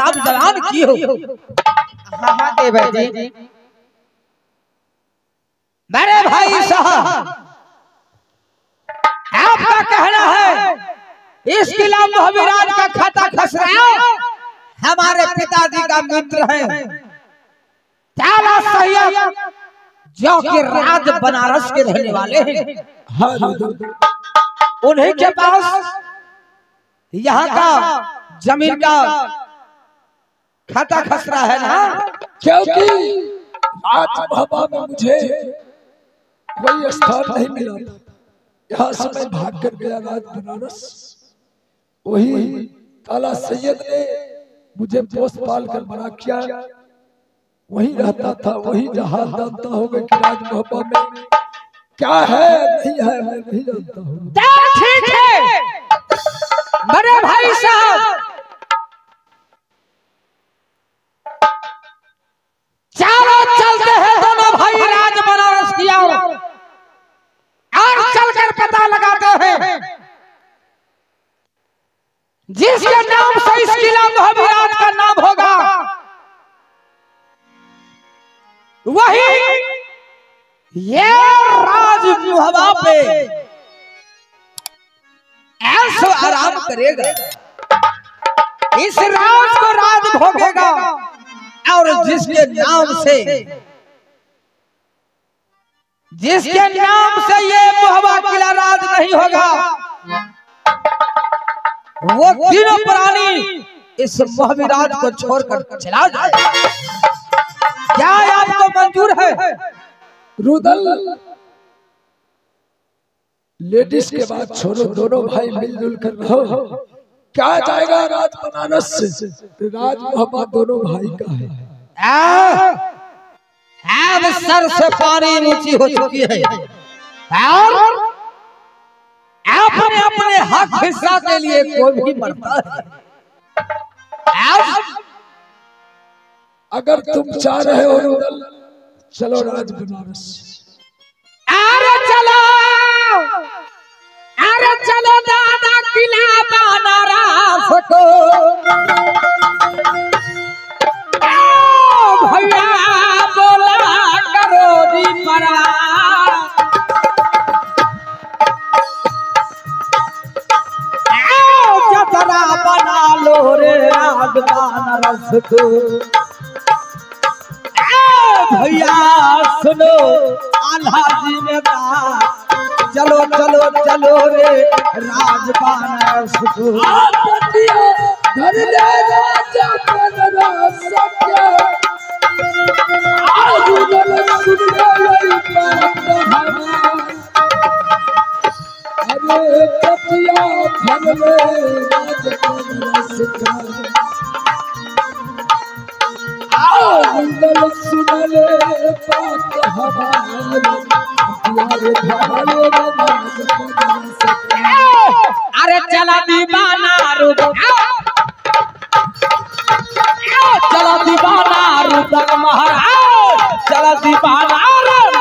जनाब जवान की हो। हाँ देवर जी। मेरे भाई साहब आपका कहना है इस किला मोहबिराज का खाता खसरा हमारे पिताजी का मित्र है चाला सैयद जो कि राज बनारस के रहने वाले हैं। हाँ उन्हीं के पास यहाँ का जमीन का खाता खसरा है ना, क्योंकि आज मोहब्बत में मुझे कोई स्थान नहीं मिला था। यहाँ से मैं भाग कर गया राज बनारस। वही काला सैयद ने मुझे पोस पाल कर बड़ा किया। वही रहता था, वही जहां जानता होगा कि राज मोहब्बत में क्या है नहीं है मैं नहीं जानता हूँ। ठीक है मेरे भाई साहब, चारों चलते हैं दोनों भाई राज बनारस की ओर और चलकर पता लगाते हैं जिसके नाम से इस किला मोहबिराज का नाम होगा वही ये राज मुहब्बा पे ऐशो आराम करेगा, इस राज को राज भोगेगा और जिसके नाम से ये मुहब्बा किला राज नहीं होगा वो तीनों प्राणी इस मोहबिराज को छोड़कर चला जाए। क्या आपको मंजूर है? रुदल लेडीज के बाद छोड़ो, दोनों भाई मिलजुल कर रहो। क्या जाएगा राज बनारस से? राज मोहब्बत दोनों भाई का है। अब सर से पानी नीची हो चुकी है और अपने अपने हक हिस्सा के लिए कोई भी मरता है। अगर तुम चाह रहे हो रुदल, चलो राज बनारस। अरे चलो दादा किला बनारस को भैया बोला करो जी परा जतरा बना लो रे राज बनारस को। भैया सुनो आल्हा जी ने कहा चलो चलो चलो रे राज बनारस को। धर ले राजा बनारस के, रुदल सुन ले बात हमारी। अरे पतिया धर ले राज बनारस के, रुदल सुन ले बात हमारी। अरे चला दीवाना चला दीवाना रुदल महाराज, चला दीवाना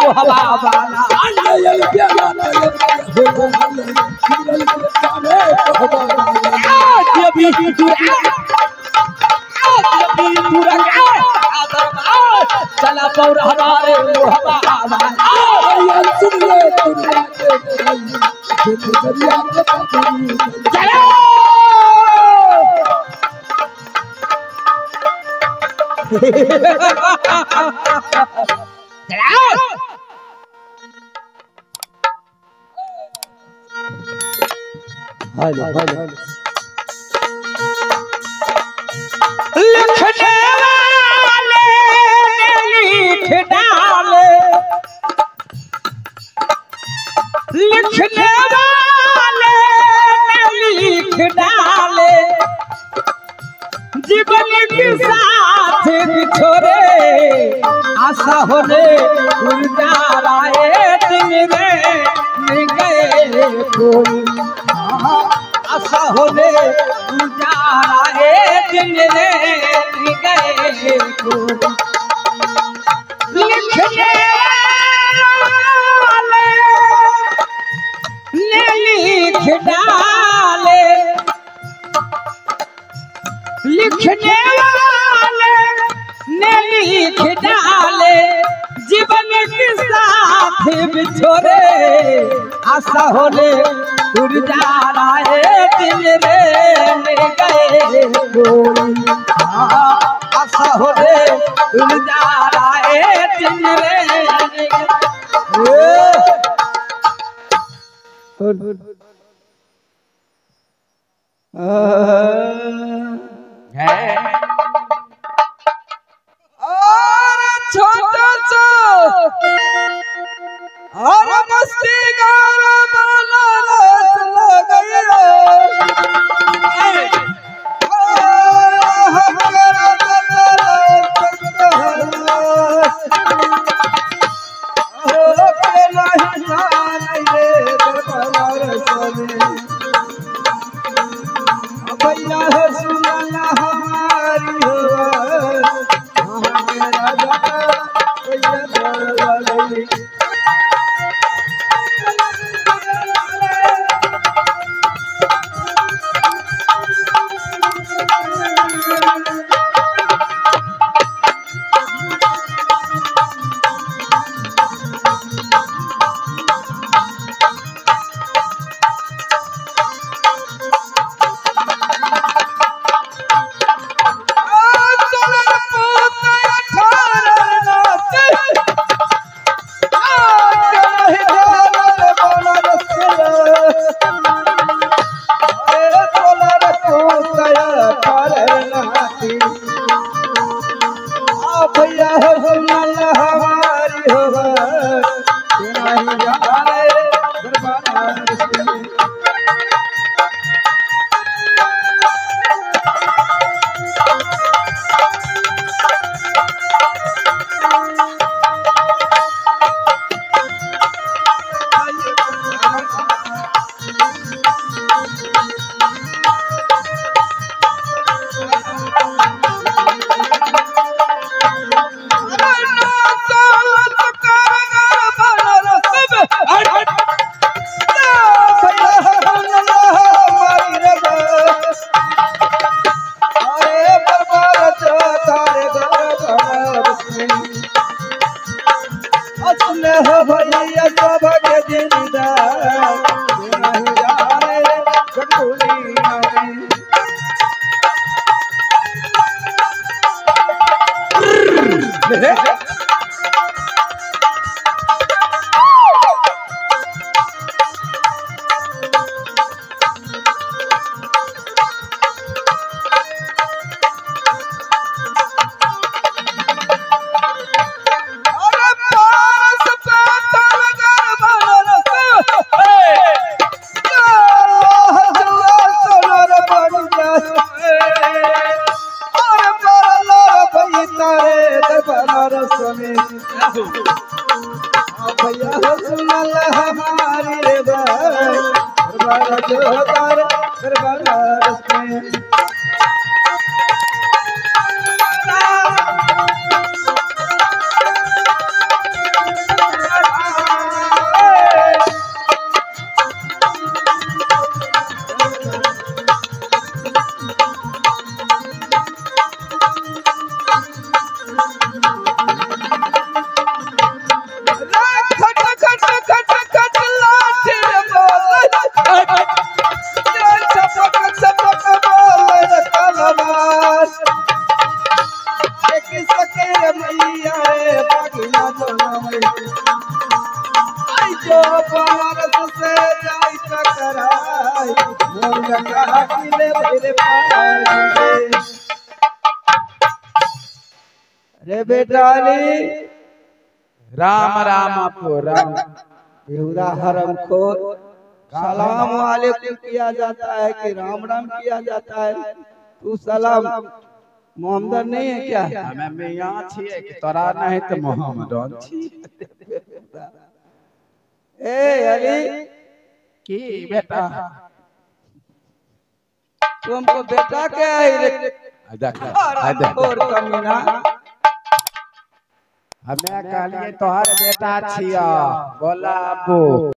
मुहब्बा वाला। चला पौर हमारे मुहब्बा वाला। लिखने वाले लिख डाले, लिखने वाले लिख डाले, जीवन के साथ छोड़े आशा होने गुजाराए दिन रे गए कोई। आशा होने गुजाराए दिन रे गए कोई। लिखने वाले लिख डाले, लिखने वाले साथी बिछोरे आशा होले दूर जा रहे दिल रे मिल गए कोई आशा होले दूर जा रहे दिल रे और छोटा सा और मस्ती गाना बाला रस लगई रे बेटाली राम राम आपको राम बेहुदा हरम खोर सलाम वालेकुम किया जाता है कि राम राम किया जाता है। तू सलाम मोहम्मद नहीं है क्या? हमें में यहाँ छिए कि तोरा नहीं तो मोहम्मद छी। ए अली की बेटा तुमको बेटा क्या है? देखो कमीना हमें कहलिए तोहर बेटा छिया बोला अबू